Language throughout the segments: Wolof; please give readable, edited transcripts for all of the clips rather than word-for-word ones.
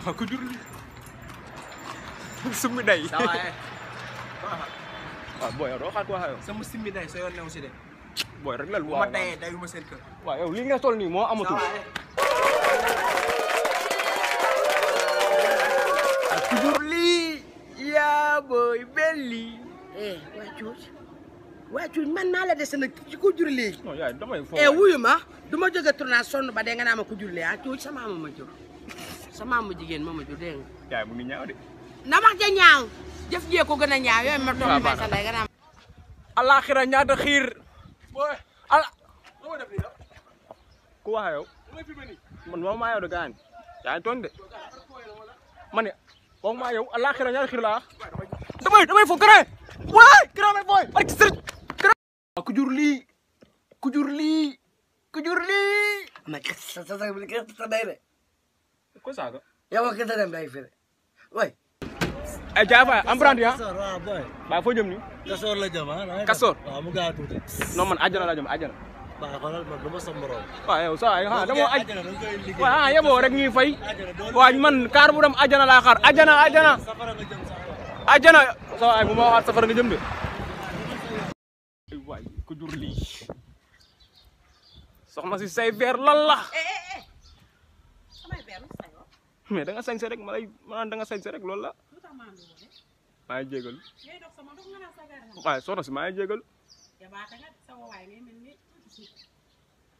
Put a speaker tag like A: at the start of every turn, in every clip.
A: Aku jur li summi day
B: sawa e
A: boy do xaar ko wax yow
B: sama simmi day sa yoon new si de
A: boy rek la lu
B: ma dayee dayuma seen kër
A: waaw yow li nga tol nii moo amatul
B: aku jur lii yaa boy belli waa cuuj man maa la dese nag ci ko jur lii
A: non yaay damay fo
B: wuyu ma du ma jóge tournage sonn ba dee nga naa ma ko jur lii cuuj sama maama ma jur sama maama jigéen ma jur dégg nga
A: yaay mu ngi ñaaw de
B: na wax ja ñaaw jëf jee ko gën a ñaaw yooyu ma toog may sa ndey nga naa
A: alaxira ñaata xiir boy ala ku wax yow man moom maa yow de gaan yaa ngi tooñ de ma ne wax maa yow alaxira ñaata xiir laa damay fo grand waay grand may boy barki sëriñ ku jur lii
B: ma sa day de
A: ko saaga
B: yow ak sa dem day fi de way
A: ay jaafa emprunté ah
C: boy
A: ba foo jëm ni
C: Kasoor la jëm
A: Kasoor
C: waaw mu gaaw tuuti
A: non man àjjana la jëm àjjana
C: ba xoolal man dama sa morom
A: waaw yow sa ay ha dama aj
C: àjjana dañ koy liggéey
A: waaw yeboo rek ñuy fay
C: àjjana doo
A: waaw man kaar bu dem àjjana laa xaar àjjana
C: safara nga jëm sax
A: àjjana sa ay bu ma waxaat safara nga jëm de waay ku jur lii soxna si say verre lan la
B: samay verre say
A: mais da nga sañse rek ma naan da nga sañse rek loolu la maa ngi jégalu waaye soxna si maa ngi jégalu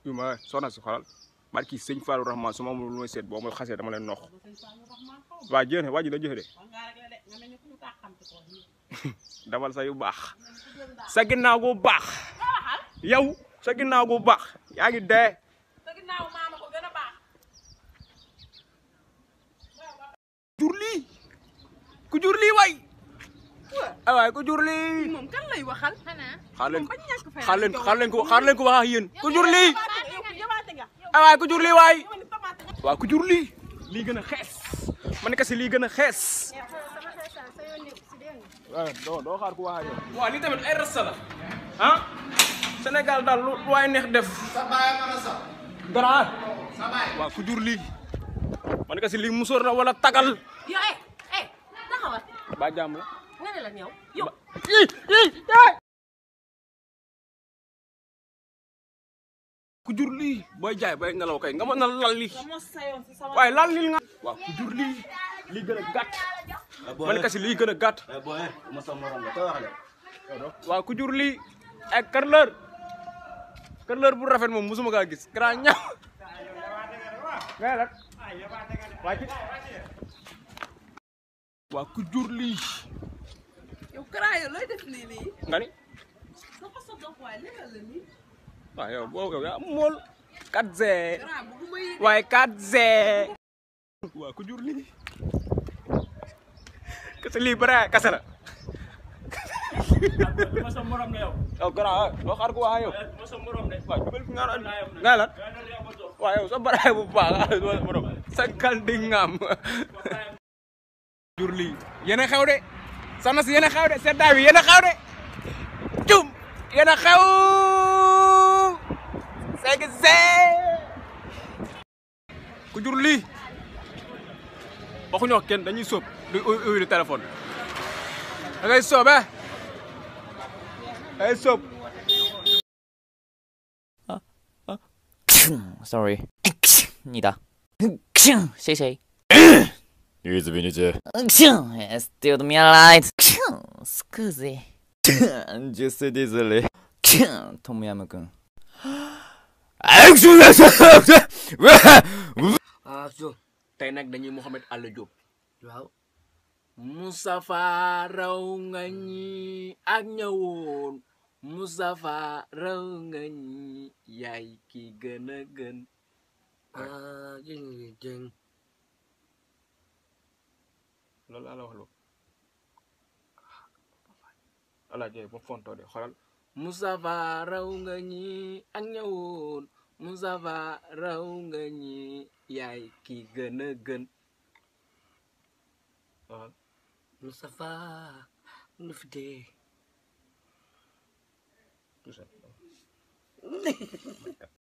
A: yu ma soxna si xoolal barki sëñ Fallou Rahman su ma amul lu may seet boo ma xasee dama leen nox waa jéem waa ji da jëfe de damal sa yu baax sa ginnaaw gu baax yow sa ginnaaw gu baax yaa ngi dee ku jur lii waay waay ku jur lii
B: moom kan lay waxal
A: xaar leen ko wax ak yéen ku jur lii waay ku jur lii waay waaw ku jur lii gën a xees man kasi lii gën a xees doo xaar ku wax ak yéen waaw lii tamit ay rasta la ah Sénégal daal lu waay neex def
D: sa baay mën a sax
A: grand
D: sa baay
A: waaw ku jur lii man kasi lii musóor na wala tagal
B: yow taxawal
A: ba jàmm la
B: nga ne la ñëw yow
A: ku jur lii booy jaay bay nelaw kay nga mën a lal lii waaye lal lii nga waaw ku jur lii gën a gàtt man kasi lii gën a gàtt
C: boy ma sa morom la koy wax le
A: waaw ku jur lii ay kërleur bu rafet moom musuma kaa gis grand ñaw ngay rek waaw ku jur lii
B: yow kara yow looy def nii nii
A: nga ni waaw yow boo yow yaa mool 4G waaye 4G waaw ku jur lii kese lii bara kese la
C: ma sa morom la yow
A: yow grand doo xaar ko waa yow
C: ma sa morom de
A: waaw jubal fi nga lan waaw yow sa baraay bu baax morom sa kal di ngam jur lii yéen a xew de soxna si yéen a xew de seddaay bi yéen a xew de cum yéen a xew seeg ku jur lii waxuñu wax kenn dañuy sóob di uyu téléphone da ngay sóob da ngay sóob
E: Sorry. 你的。谁谁？
F: 女子比女子。
E: Still me alive. Scusi.
F: Just easily.
E: トムヤム君。
A: tey nag dañuy Mouhamed Alla Diop
B: waaw
A: Moustapha raw nga ñi ak ñëwoon Moustapha raw nga ñi yaay ki gën a gën
B: jëng
A: loolu laa la wax loolu ala jey ba fonto de xoolal Moustapha raw nga ñi ak ñëwoon Moustapha raw nga ñi yaay ki gën a gën waaw
B: Moustapha nu fi dee
A: tout ça